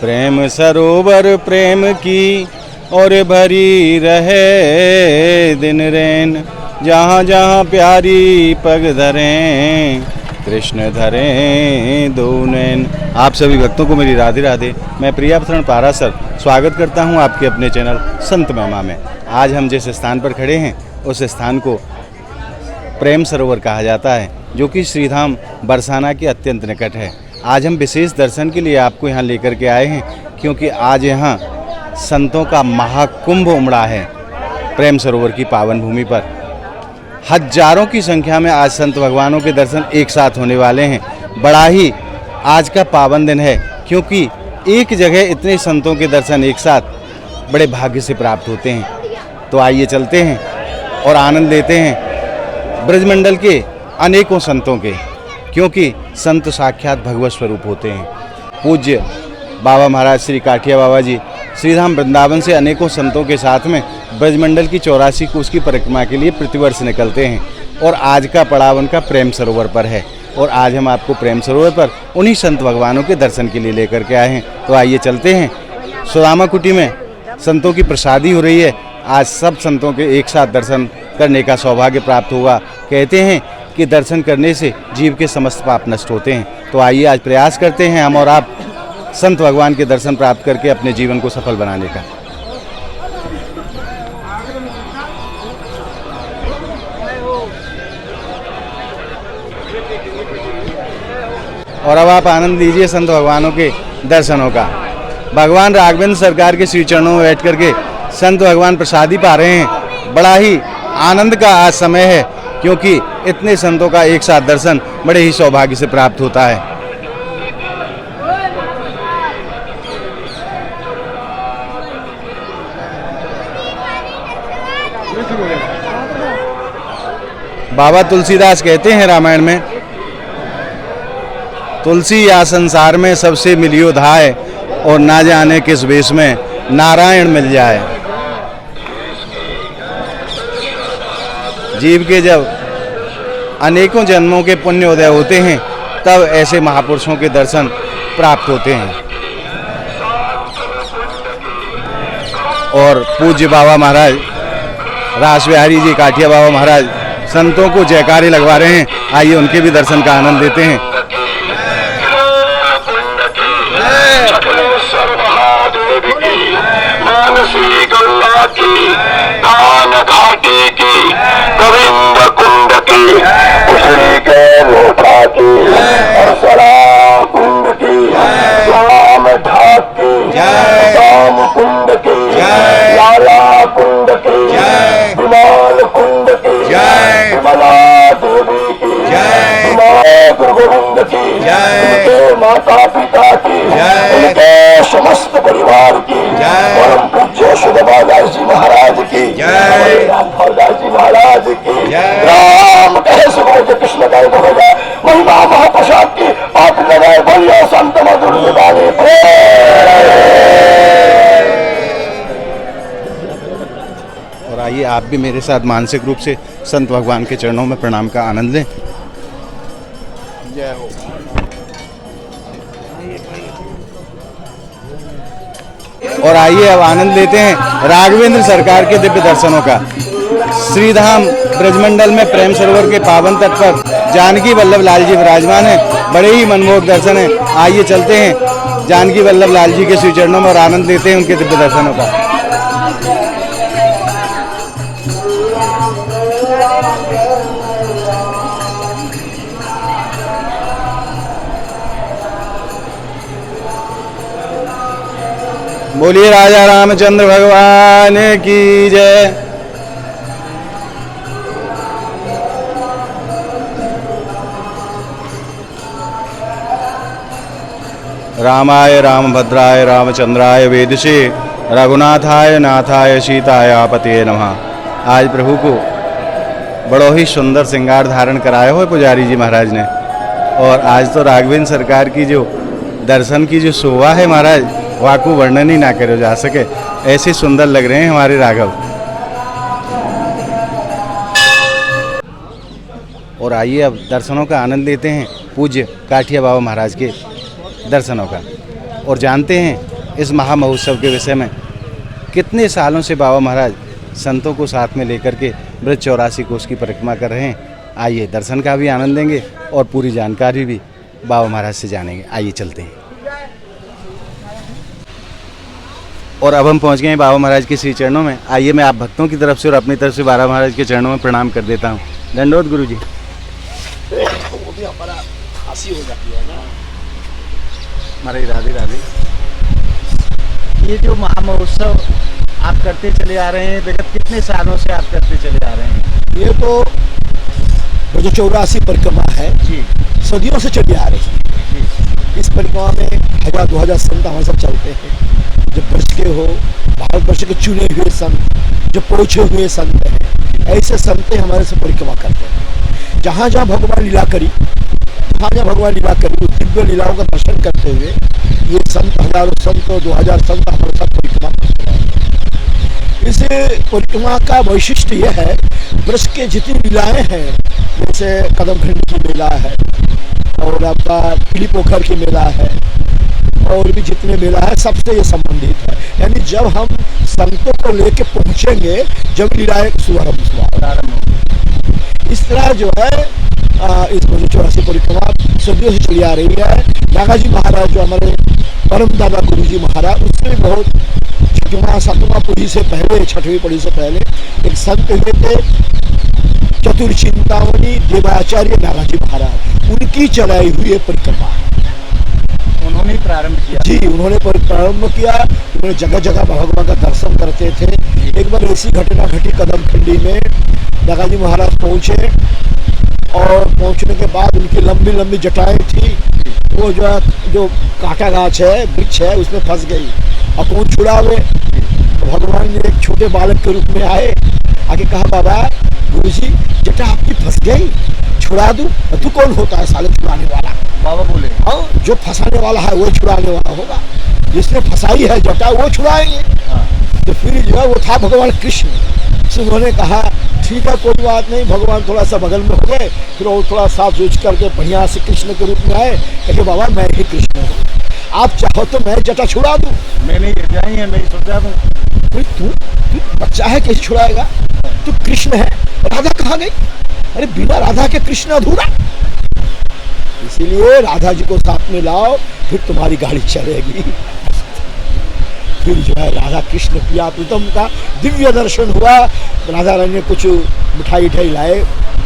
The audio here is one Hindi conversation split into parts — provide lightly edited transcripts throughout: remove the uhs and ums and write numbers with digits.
प्रेम सरोवर प्रेम की और भरी रहे दिन रैन, जहाँ जहाँ प्यारी पग धरें कृष्ण धरें दो नैन। आप सभी भक्तों को मेरी राधे राधे। मैं प्रियापतरण पारासर स्वागत करता हूं आपके अपने चैनल संत महिमा में। आज हम जिस स्थान पर खड़े हैं उस स्थान को प्रेम सरोवर कहा जाता है, जो कि श्रीधाम बरसाना के अत्यंत निकट है। आज हम विशेष दर्शन के लिए आपको यहाँ लेकर के आए हैं, क्योंकि आज यहाँ संतों का महाकुंभ उमड़ा है। प्रेम सरोवर की पावन भूमि पर हजारों की संख्या में आज संत भगवानों के दर्शन एक साथ होने वाले हैं। बड़ा ही आज का पावन दिन है, क्योंकि एक जगह इतने संतों के दर्शन एक साथ बड़े भाग्य से प्राप्त होते हैं। तो आइए चलते हैं और आनंद लेते हैं ब्रजमंडल के अनेकों संतों के, क्योंकि संत साक्षात भगवत स्वरूप होते हैं। पूज्य बाबा महाराज श्री काठिया बाबा जी श्रीधाम वृंदावन से अनेकों संतों के साथ में ब्रजमंडल की 84 कोस की परिक्रमा के लिए प्रतिवर्ष निकलते हैं, और आज का पड़ाव उनका प्रेम सरोवर पर है। और आज हम आपको प्रेम सरोवर पर उन्हीं संत भगवानों के दर्शन के लिए लेकर के आए हैं। तो आइए चलते हैं। सुदामा कुटी में संतों की प्रसादी हो रही है। आज सब संतों के एक साथ दर्शन करने का सौभाग्य प्राप्त होगा। कहते हैं कि दर्शन करने से जीव के समस्त पाप नष्ट होते हैं। तो आइए आज प्रयास करते हैं हम और आप संत भगवान के दर्शन प्राप्त करके अपने जीवन को सफल बनाने का। और अब आप आनंद लीजिए संत भगवानों के दर्शनों का। भगवान राघवेंद्र सरकार के श्री चरणों में बैठ करके संत भगवान प्रसादी पा रहे हैं। बड़ा ही आनंद का आज समय है, क्योंकि इतने संतों का एक साथ दर्शन बड़े ही सौभाग्य से प्राप्त होता है। बाबा तुलसीदास कहते हैं रामायण में, तुलसी या संसार में सबसे मिलियो धाय, और ना जाने किस वेश में नारायण मिल जाए। जीव के जब अनेकों जन्मों के पुण्य उदय होते हैं, तब ऐसे महापुरुषों के दर्शन प्राप्त होते हैं। और पूज्य बाबा महाराज रास बिहारी जी काठिया बाबा महाराज संतों को जयकारे लगवा रहे हैं। आइए उनके भी दर्शन का आनंद लेते हैं। माता पिता की, उनके समस्त परिवार की, परम पूज्य सुदामादास जी महाराज की, रामदास जी महाराज की, राम कहे सुबह कृष्ण कहे हो जाए, महिमा महाप्रसाद की आप लगाए बोलिए संत मधुर निवाले। और आइए आप भी मेरे साथ मानसिक रूप से संत भगवान के चरणों में प्रणाम का आनंद लें। जय हो। और आइए अब आनंद लेते हैं राघवेंद्र सरकार के दिव्य दर्शनों का। श्रीधाम ब्रजमंडल में प्रेम सरोवर के पावन तट पर जानकी वल्लभ लाल जी विराजमान हैं। बड़े ही मनमोहक दर्शन हैं। आइए चलते हैं जानकी वल्लभ लाल जी के श्री चरणों में और आनंद लेते हैं उनके दिव्य दर्शनों का। बोलिए राजा रामचंद्र भगवान की जय। रामाय रामभद्राय रामचंद्राय वेदसे रघुनाथाय नाथाय सीताय पते नमः। आज प्रभु को बड़ो ही सुंदर श्रृंगार धारण कराया हो पुजारी जी महाराज ने। और आज तो राघवेंद्र सरकार की जो दर्शन की जो शोभा है महाराज, वाकू वर्णन ही ना करो जा सके, ऐसे सुंदर लग रहे हैं हमारे राघव। और आइए अब दर्शनों का आनंद लेते हैं पूज्य काठिया बाबा महाराज के दर्शनों का और जानते हैं इस महामहोत्सव के विषय में। कितने सालों से बाबा महाराज संतों को साथ में लेकर के ब्रज 84 कोस की परिक्रमा कर रहे हैं। आइए दर्शन का भी आनंद लेंगे और पूरी जानकारी भी बाबा महाराज से जानेंगे। आइए चलते हैं। और अब हम पहुंच गए हैं बाबा महाराज के श्री चरणों में। आइए मैं आप भक्तों की तरफ से और अपनी तरफ से बाबा महाराज के चरणों में प्रणाम कर देता हूं। दंडोत गुरु जी। वो भी हमारा हंसी हो जाती है ना। महाराज राधे राधे। ये जो महामहोत्सव आप करते चले आ रहे हैं, विगत कितने सालों से आप करते चले आ रहे हैं? ये तो जो 84 परिक्रमा है जी सदियों से चली आ रही है। इस परिक्रमा में 1000-2000 संत हमारे सब चलते हैं, जो वर्ष के हो, भारतवर्ष के चुने हुए संत, जो पहुंचे हुए संत हैं, ऐसे संत हमारे से परिक्रमा करते हैं। जहाँ जहाँ भगवान लीला करी, उस दिव्य लीलाओं का दर्शन करते हुए ये संत, हजारों संत, 2000 संत हमारे साथ परिक्रमा करते हैं। इस परिक्रमा का वैशिष्ट्य यह है, ब्रज के जितनी लीलाएं हैं, जैसे कदम खंड की मेला है और आपका पीली पोखर की मेला है और भी जितने मेला है सबसे ये संबंधित है। यानी जब हम संतों को लेके पहुंचेंगे, जब लीलाएं शुभारंभ। इस तरह जो है इस 84 परिक्रमा सदियों से चली आ रही है। नागाजी महाराज जो हमारे परम दादा गुरु जी महाराज, उससे भी बहुत 6वां पीढ़ी से पहले, 6वीं पीढ़ी से पहले एक संत हुए थे चतुर्चिंतामणि देवाचार्य नागाजी महाराज, उनकी चलाई हुई परिक्रमा उन्होंने प्रारंभ किया। जी, उन्होंने प्रारंभ किया। उन्होंने जगह जगह भगवान का दर्शन करते थे। एक बार ऐसी घटना घटी, कदम खंडी में नागाजी महाराज पहुंचे और पहुंचने के बाद उनकी लंबी लंबी जटाएं थी, वो जो कांटा गाछ है, वृक्ष है, उसमें फंस गई। अब कौन छुड़ावे? भगवान ने एक छोटे बालक के रूप में आके कहा, बाबा गुरुजी जटा आपकी फंस गई, छुड़ा दूं? तू कौन होता है साले छुड़ाने वाला? बाबा बोले, हाँ, जो फंसाने वाला है वो छुड़ाने वाला होगा, जिसने फंसाई है जटा वो छुड़ाएंगे। तो फिर जो है वो था भगवान कृष्ण। तो उन्होंने कहा ठीक है, कोई बात नहीं। भगवान थोड़ा सा बगल में हो गए, फिर वो थोड़ा साफ सूझ करके बढ़िया से कृष्ण के रूप में आए, कहे बाबा मैं ही कृष्ण हूँ, आप चाहो तो मैं जटा छुड़ा दूं। मैंने ये जाई है, मैं सोचा दूं। तू बच्चा है, कैसे छुड़ाएगा? तू कृष्ण है, राधा कहाँ गई? अरे बिना राधा के कृष्ण अधूरा। इसीलिए राधा जी को साथ में लाओ, फिर तुम्हारी गाड़ी चलेगी। फिर जो है राधा कृष्ण प्रिया प्रीतम का दिव्य दर्शन हुआ। राधा रानी ने कुछ मिठाई लाए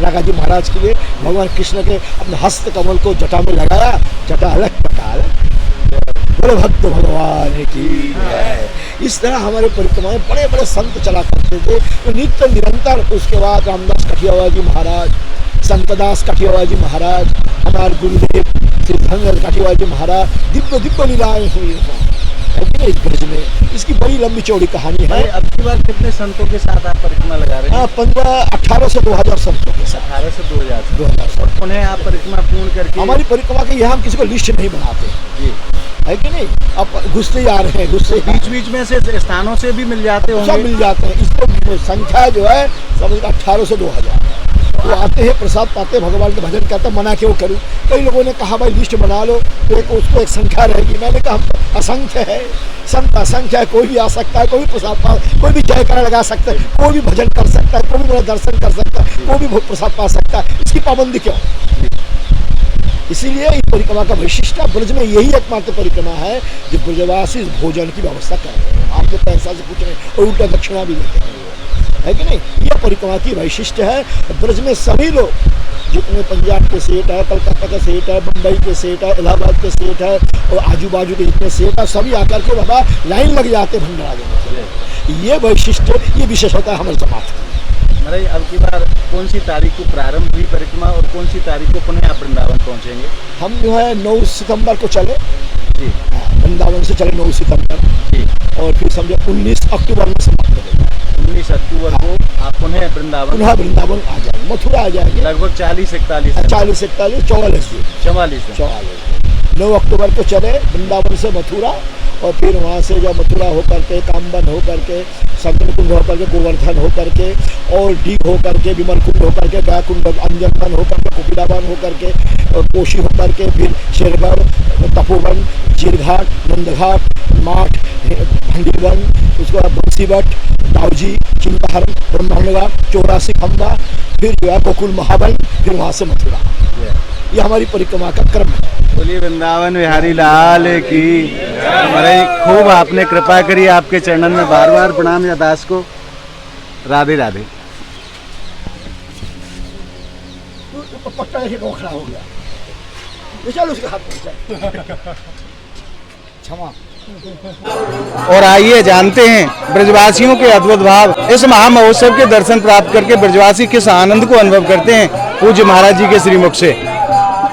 नागाजी महाराज के लिए। भगवान कृष्ण के अपने हस्त कमल को जटा में लगाया, जटा अलग पटाल, बड़े भक्त भगवान की है। इस तरह हमारे परिक्रमाएं बड़े बड़े संत चला करते थे, तो नित्य निरंतर। उसके बाद रामदास कठियावाल जी महाराज, संतदास कठियावाल जी महाराज, हमारे गुरुदेव श्री धनराज कठियावाल जी महाराज, दिव्य दिव्य लीलाएं हुई हैं इस ब्रज में। इसकी बड़ी लंबी चौड़ी कहानी है। अब की बार कितने संतों के साथ आप परिक्रमा लगा रहे हैं? 18 से 2000 संतों के साथ। 18 से 2000 उन्हें आप परिक्रमा पूर्ण करके। हमारी परिक्रमा के यहाँ हम किसी को लिस्ट नहीं बनाते जी, है कि नहीं? अब घुसते ही आ रहे हैं, घुसते बीच बीच में से स्थानों से भी मिल जाते होंगे। सब मिल जाते हैं। इसको संख्या जो है समझ 18 से 2000। वो आते हैं, प्रसाद पाते हैं, भगवान का भजन करते हैं। मना क्यों करूं? कई लोगों ने कहा भाई लिस्ट बना लो, तो उसको एक संख्या रहेगी। मैंने कहा असंख्य है, संत असंख्य है, कोई भी आ सकता है, कोई भी प्रसाद पा, कोई भी जयकारा लगा सकता है, कोई भी भजन कर सकता है, कोई भी मेरा दर्शन कर सकता है, कोई भी प्रसाद पा सकता है। इसकी पाबंदी क्यों? इसीलिए इस परिक्रमा का वैशिष्ट्य, ब्रज में यही एकमात्र परिक्रमा है जो ब्रजवासी भोजन की व्यवस्था कर रहे हैं। आपको पैसा से पूछ रहे हैं और उल्टा दक्षिणा भी देते हैं, है कि नहीं? यह परिक्रमा की वैशिष्ट्य है। ब्रज में सभी लोग, जितने पंजाब के सेठ है, कलकत्ता के सेठ है, बम्बई के सेठ है, इलाहाबाद के सेठ है और आजू बाजू के जितने सेठ है, सभी आकर के बाबा लाइन लग जाते हैं भंडारा देने के लिए। ये वैशिष्ट्य, ये विशेषता है हमारे समाज की। महाराज अब की बार कौन सी तारीख को प्रारंभ हुई परिक्रमा और कौन सी तारीख को पुनः आप वृंदावन पहुँचेंगे? हम जो है 9 सितंबर को चले जी, वृंदावन से चले 9 सितंबर जी, और फिर समझो 19 अक्टूबर में समाप्त करेंगे। 19 अक्टूबर को आप पुनः वृंदावन आ जाएंगे, मथुरा आ जाएंगे। लगभग 40-41 44 दिन 44 9 अक्टूबर को चले वृंदावन से मथुरा और फिर वहाँ से जब मथुरा होकर के, कामबन होकर के, संगम कुंड होकर के, गोवर्धन होकर के, और डीग होकर के, विमल कुंड होकर के, गया कुंड, अंजनवन होकर के, कुपिलावन होकर के, और कोशी होकर के, फिर शेरगढ़, तपोवन, चीरघाट, नंदघाट, माठ, भंडीवन, उसके बाद बंसीवट, दावजी, चिंताहरण, ब्रह्मणगा, 84 खंबा, फिर जो है गोकुल महाबल, फिर वहाँ से मथुरा। ये हमारी परिक्रमा का क्रम है। बोलिए वृंदावन बिहारी लाल की। महाराज खूब आपने कृपा करी, आपके चरणन में बार बार प्रणाम या दास को। राधे राधे। पट्टा ऐसे खड़ा हो गया, ये चलो उसके हाथ में क्षमा। और आइए जानते हैं ब्रजवासियों के अद्भुत भाव। इस महामहोत्सव के दर्शन प्राप्त करके ब्रजवासी किस आनंद को अनुभव करते हैं, पूज्य महाराज जी के श्रीमुख से।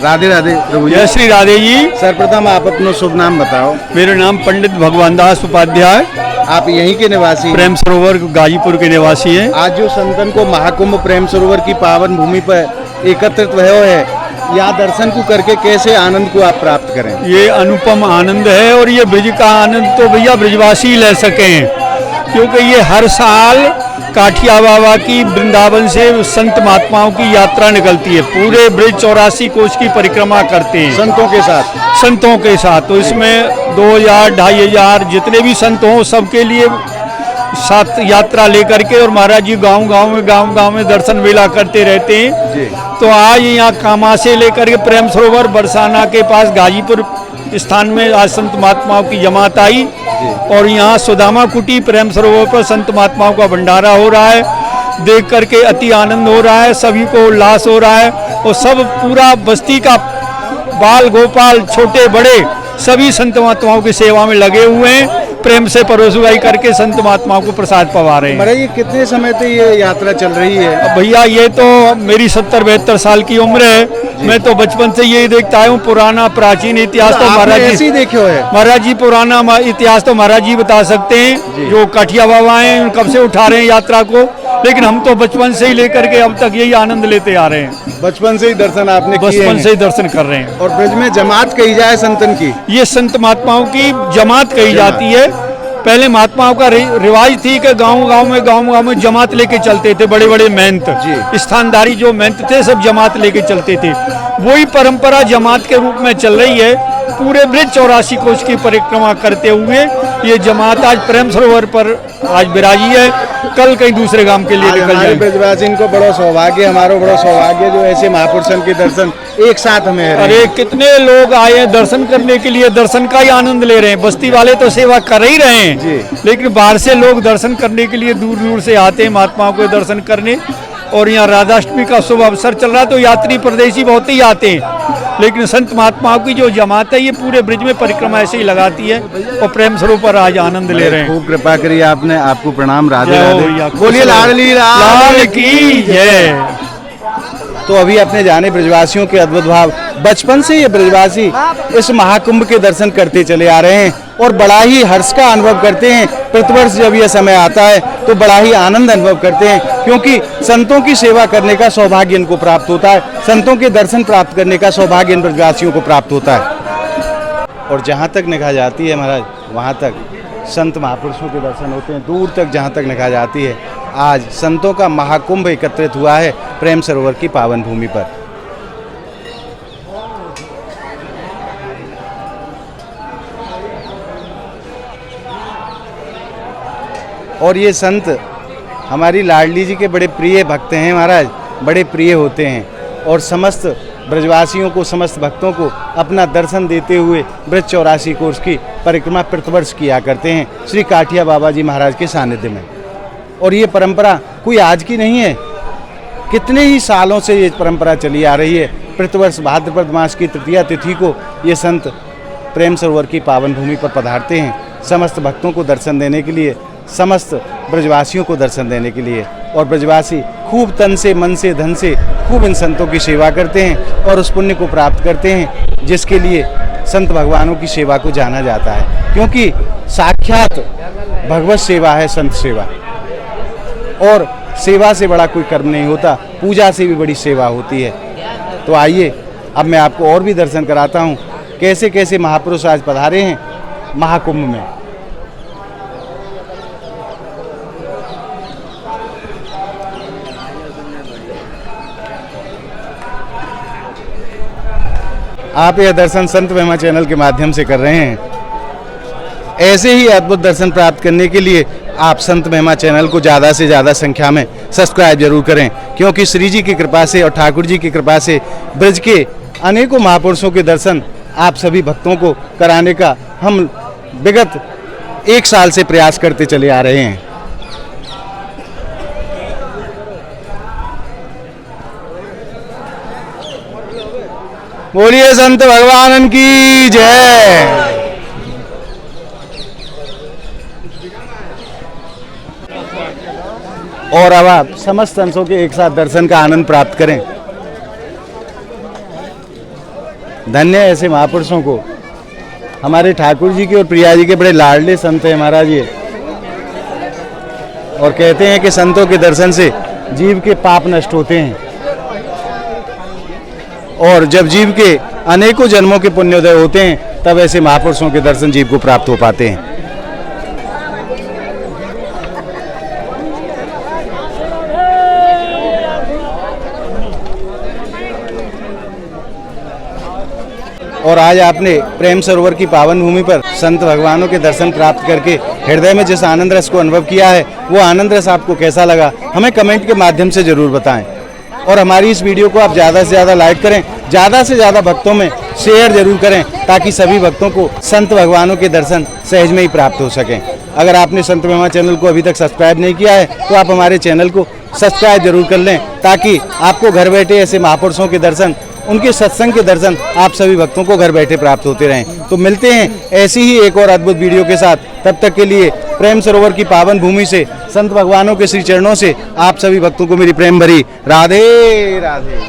राधे राधे प्रभु जी। जय श्री राधे जी। सर्वप्रथम आप अपना शुभ नाम बताओ। मेरा नाम पंडित भगवान दास उपाध्याय, आप यहीं के निवासी हैं? प्रेम सरोवर गाजीपुर के निवासी हैं। आज जो संतन को महाकुंभ प्रेम सरोवर की पावन भूमि पर एकत्रित हुए है, यहाँ दर्शन को करके कैसे आनंद को आप प्राप्त करें? ये अनुपम आनंद है, और ये ब्रज का आनंद तो भैया ब्रजवासी ले सकें, क्योंकि ये हर साल काठिया बाबा की वृंदावन से संत महात्माओं की यात्रा निकलती है। पूरे ब्रज 84 कोष की परिक्रमा करते हैं संतों के साथ। संतों के साथ। तो इसमें 2000, 2500 जितने भी संत हों सबके लिए साथ यात्रा लेकर के, और महाराज जी गांव में दर्शन मेला करते रहते हैं जी। तो आज यहाँ कामा से लेकर के प्रेम सरोवर बरसाना के पास गाजीपुर स्थान में आज संत महात्माओं की जमात आई, और यहाँ सुदामा कुटी प्रेम सरोवर पर संत महात्माओं का भंडारा हो रहा है। देख करके अति आनंद हो रहा है, सभी को उल्लास हो रहा है, और सब पूरा बस्ती का बाल गोपाल छोटे बड़े सभी संत महात्माओं की सेवा में लगे हुए हैं। प्रेम से परोसगाई करके संत महात्माओं को प्रसाद पवा रहे हैं। महाराज ये कितने समय से ये यात्रा चल रही है? अब भैया ये तो मेरी 70-72 साल की उम्र है। मैं तो बचपन से यही देखता हूँ, पुराना प्राचीन इतिहास तो महाराज जी देखे है। महाराज जी पुराना इतिहास तो महाराज जी बता सकते हैं। जो काठिया बाबा हैं कब से उठा रहे हैं यात्रा को, लेकिन हम तो बचपन से ही लेकर के अब तक यही आनंद लेते आ रहे हैं। बचपन से ही दर्शन आपने किए बचपन हैं। से ही दर्शन कर रहे हैं। और ब्रज में जमात कही जाए संतन की, ये संत महात्माओं की जमात कही जाती है। पहले महात्माओं का रिवाज थी कि गांव में जमात लेके चलते थे। बड़े बड़े महंत, स्थानदारी जो महंत थे सब जमात लेके चलते थे। वही परंपरा जमात के रूप में चल रही है। पूरे ब्रज 84 कोष की परिक्रमा करते हुए ये जमात आज प्रेम सरोवर पर आज विराजी है। कल कहीं दूसरे गांव के लिए निकल जाएंगे। ब्रजवासी को बड़ा सौभाग्य, हमारा बड़ा सौभाग्य जो ऐसे महापुरुषों के दर्शन एक साथ हमें। अरे कितने लोग आए हैं दर्शन करने के लिए, दर्शन का ही आनंद ले रहे हैं। बस्ती वाले तो सेवा कर ही रहे हैं, लेकिन बाहर से लोग दर्शन करने के लिए दूर दूर से आते हैं महात्माओं के दर्शन करने। और यहाँ राधाष्टमी का शुभ अवसर चल रहा है तो यात्री परदेशी बहुत ही आते हैं, लेकिन संत महात्माओं की जो जमात है ये पूरे ब्रज में परिक्रमा ऐसे ही लगाती है, और प्रेम स्वरूप पर आज आनंद ले रहे हैं। खूब कृपा करी आपने, आपको प्रणाम। राधे जय हो राधे। भैया। बोलिए लाडली लाल की जय। तो अभी अपने जाने ब्रजवासियों के अद्भुत भाव। बचपन से ये ब्रजवासी इस महाकुंभ के दर्शन करते चले आ रहे हैं, और बड़ा ही हर्ष का अनुभव करते हैं। प्रतिवर्ष जब यह समय आता है तो बड़ा ही आनंद अनुभव करते हैं, क्योंकि संतों की सेवा करने का सौभाग्य इनको प्राप्त होता है, संतों के दर्शन प्राप्त करने का सौभाग्य इन ब्रजवासियों को प्राप्त होता है। और जहाँ तक निगाह जाती है महाराज, वहाँ तक संत महापुरुषों के दर्शन होते हैं। दूर तक जहाँ तक निगाह जाती है, आज संतों का महाकुंभ एकत्रित हुआ है प्रेम सरोवर की पावन भूमि पर। और ये संत हमारी लाडली जी के बड़े प्रिय भक्त हैं महाराज, बड़े प्रिय होते हैं, और समस्त ब्रजवासियों को, समस्त भक्तों को अपना दर्शन देते हुए ब्रज 84 कोष की परिक्रमा प्रतिवर्ष किया करते हैं श्री काठिया बाबा जी महाराज के सानिध्य में। और ये परंपरा कोई आज की नहीं है, कितने ही सालों से ये परंपरा चली आ रही है। प्रतिवर्ष भाद्रपद मास की तृतीया तिथि को ये संत प्रेम सरोवर की पावन भूमि पर पधारते हैं, समस्त भक्तों को दर्शन देने के लिए, समस्त ब्रजवासियों को दर्शन देने के लिए। और ब्रजवासी खूब तन से, मन से, धन से खूब इन संतों की सेवा करते हैं, और उस पुण्य को प्राप्त करते हैं जिसके लिए संत भगवानों की सेवा को जाना जाता है। क्योंकि साक्षात भगवत सेवा है संत सेवा, और सेवा से बड़ा कोई कर्म नहीं होता, पूजा से भी बड़ी सेवा होती है। तो आइए अब मैं आपको और भी दर्शन कराता हूँ, कैसे कैसे महापुरुष आज पधारे हैं। महाकुंभ में। आप यह दर्शन संत महिमा चैनल के माध्यम से कर रहे हैं। ऐसे ही अद्भुत दर्शन प्राप्त करने के लिए आप संत महिमा चैनल को ज़्यादा से ज़्यादा संख्या में सब्सक्राइब जरूर करें, क्योंकि श्री जी की कृपा से और ठाकुर जी की कृपा से ब्रज के अनेकों महापुरुषों के दर्शन आप सभी भक्तों को कराने का हम विगत 1 साल से प्रयास करते चले आ रहे हैं। बोलिए संत भगवान की जय। और अब आप समस्त अंशों के एक साथ दर्शन का आनंद प्राप्त करें। धन्य ऐसे महापुरुषों को। हमारे ठाकुर जी के और प्रिया जी के बड़े लाडले संत हैं महाराज ये, और कहते हैं कि संतों के दर्शन से जीव के पाप नष्ट होते हैं, और जब जीव के अनेकों जन्मों के पुण्योदय होते हैं तब ऐसे महापुरुषों के दर्शन जीव को प्राप्त हो पाते हैं। और आज आपने प्रेम सरोवर की पावन भूमि पर संत भगवानों के दर्शन प्राप्त करके हृदय में जिस आनंद रस को अनुभव किया है, वो आनंद रस आपको कैसा लगा हमें कमेंट के माध्यम से ज़रूर बताएं। और हमारी इस वीडियो को आप ज़्यादा से ज़्यादा लाइक करें, ज़्यादा से ज़्यादा भक्तों में शेयर जरूर करें, ताकि सभी भक्तों को संत भगवानों के दर्शन सहज में ही प्राप्त हो सकें। अगर आपने संत महिमा चैनल को अभी तक सब्सक्राइब नहीं किया है तो आप हमारे चैनल को सब्सक्राइब जरूर कर लें, ताकि आपको घर बैठे ऐसे महापुरुषों के दर्शन, उनके सत्संग के दर्शन आप सभी भक्तों को घर बैठे प्राप्त होते रहें। तो मिलते हैं ऐसी ही एक और अद्भुत वीडियो के साथ। तब तक के लिए प्रेम सरोवर की पावन भूमि से, संत भगवानों के श्री चरणों से आप सभी भक्तों को मेरी प्रेम भरी राधे राधे।